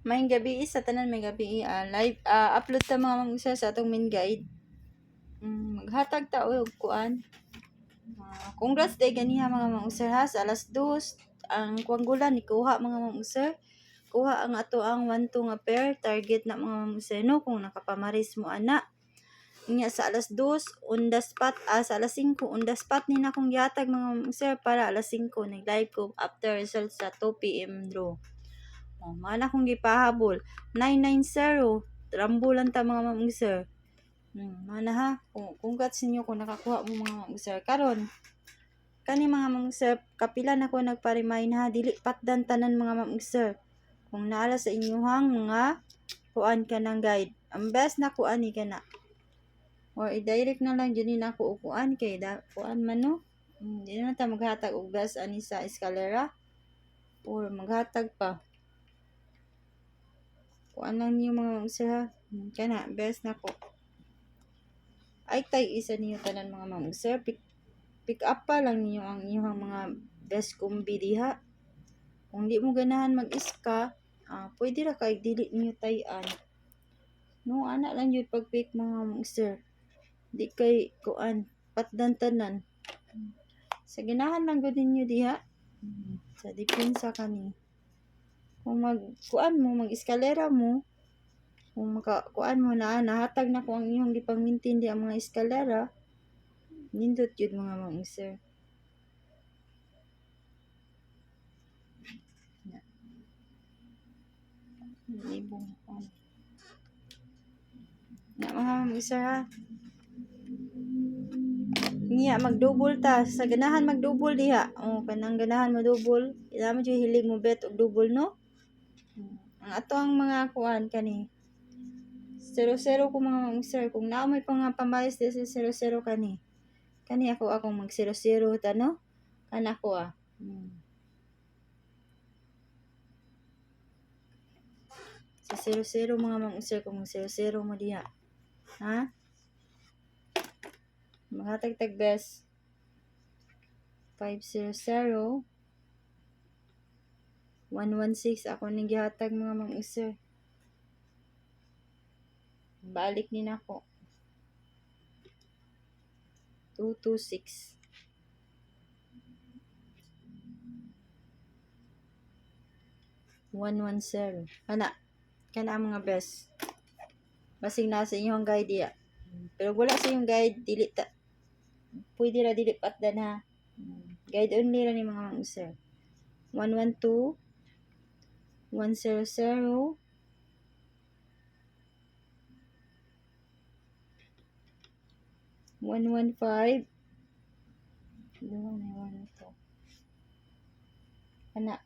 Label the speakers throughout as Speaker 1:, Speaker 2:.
Speaker 1: May gabi sa tanan may gabi live upload ta mga mangsa sa atong main guide. Maghatag ta og kuan. Congrats day ganiha mga mangsa ha sa alas 2 ang kuanggulan ni kuha mga mangsa. Kuha ang ato ang 1-2 nga pair target na mga mangsa no kung nakapamaris mo ana. Inya sa alas 2 on the spot sa alas 5 on the spot ni na kong gihatag mga mangsa para alas 5 nag-live ko after results sa 2 PM draw. Mana kong gipahabol 990 rambulan ta mga ma'am sir. Mana ha congrats ninyo kung nakakuha mo mga ma'am sir karon kani mga ma'am sir kapila na ko nagpa-remind ha dili patdan tanan mga ma'am sir kung naala sa inyohang mga kuan ka ng guide ang best na kuan ni kana or i-direct na lang dyan na ako kuan kay da kuan man no di na ta maghatag og best ani sa eskalera or maghatag pa kuan lang niyo mga sir ha kana best na ko ay tay isa niyo tanan mga ma'am sir pick up pa lang niyo ang inyong mga best kombi diha kung di mo ganahan mag-iska pwede ra kay dili niyo tayan no ana lang yun pag pick mga ma'am sir di kay kuan patdan tanan sa ganahan lang gud ninyo diha sa depensa kani kung mag-kuan mo, mag-eskalera mo, kung makakuan mo na, nahatag na ko ang inyong gipangmintindi ang mga eskalera, nindot yun mga mga sir. Libong. Na mga mga sir ha. Niya mag-double ta sa ganahan mag-double diha. Kanang ganahan mo double, ila mo jud hilig mo bet og double no. Ang ato ang mga kuan kani 0-0 ko mga sir kung naa may pang pamalis sa 0-0 kani ako akong mag 0-0 ta no kana ko sa 0-0 mga ma'am sir kung 0-0 mo diha ha maghatag tag best 500 116 ako ning gihatag mga ma'am sir balik ni nako 226 110 kana mga best basing nasa inyong guide diya pero wala sa inyong guide dili ta pwede ra dili patdan ha guide only ra ni mga ma'am sir 112 100 115 kana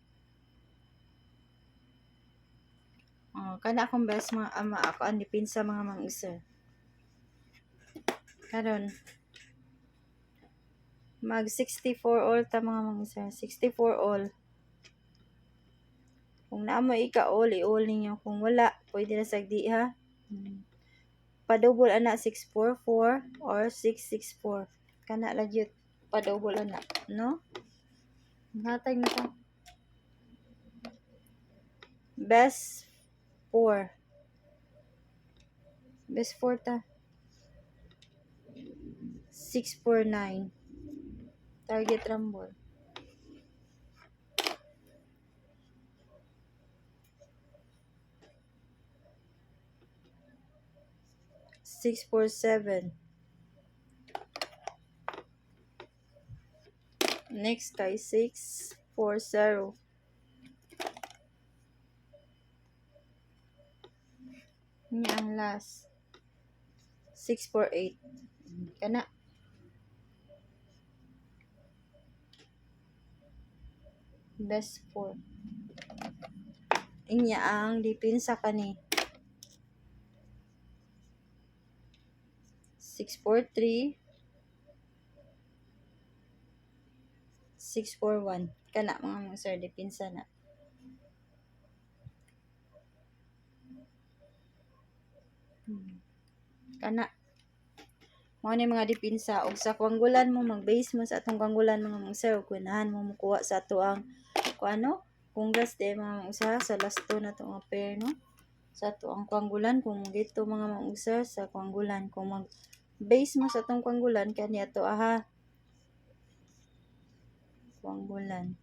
Speaker 1: akong best mga ako ang depensa mga mang sir karon mag 64 all ta mga mang sir 64 all kung naa mo ika all i-all ninyo kung wala pwede na sagdi ha pa-double ana 644 or 664 kana lagyot pa-double ana no hatag na ta best 4 best 4 ta 649 target rumble Six, 4, 7. Next kay 6, 4, 0. Ini ang last. 6, 4, 8. Kana. Best 4. Inya ang depensa kani. 643 641 kana mga sir depensa na kana mo ni mga depensa og sa kwanggulan mo mag-base mo sa atong kwanggulan mga sir ug kunahan mo mukuha sa ato ang kuano Congrats day mga mag-usa sa last 2 na to nga pair no. Sa to ang kwanggulan kung dito mga mag-usa sa kwanggulan kung mag base mo sa tong kwanggulan kani ato aha. Kwanggulan.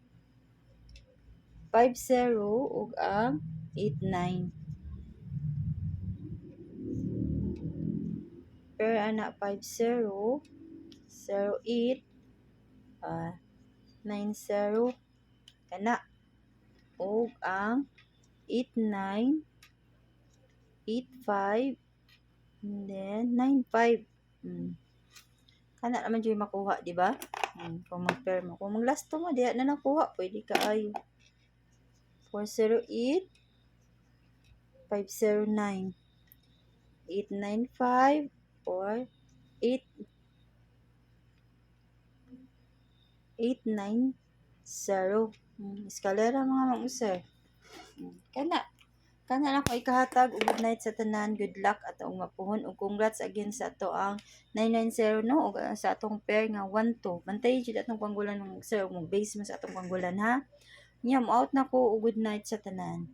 Speaker 1: 5-0 ug ang 8-9. Pair ana 5-0, 0-8, 9-0 kana ug ang 8-9, 8-5, and then 9-5. Kana naman dyan makuha, di ba? Kung mag-pair mo. Kung mag-last mo, diya na nakuha, pwede ka ay 4-0-8, 5-0-9, 8-9-5, or 8-9-0. Eskalera mga mag-usar. Kana na ko ikahatag ug good night sa tanan, good luck at ang mapuhon ug congrats again sa ato ang 990 no ug sa atong pair nga 1-2. Bantay jud atong panggulan ng sir ug base mo sa atong panggulan ha. Nya mo out na ko ug good night sa tanan.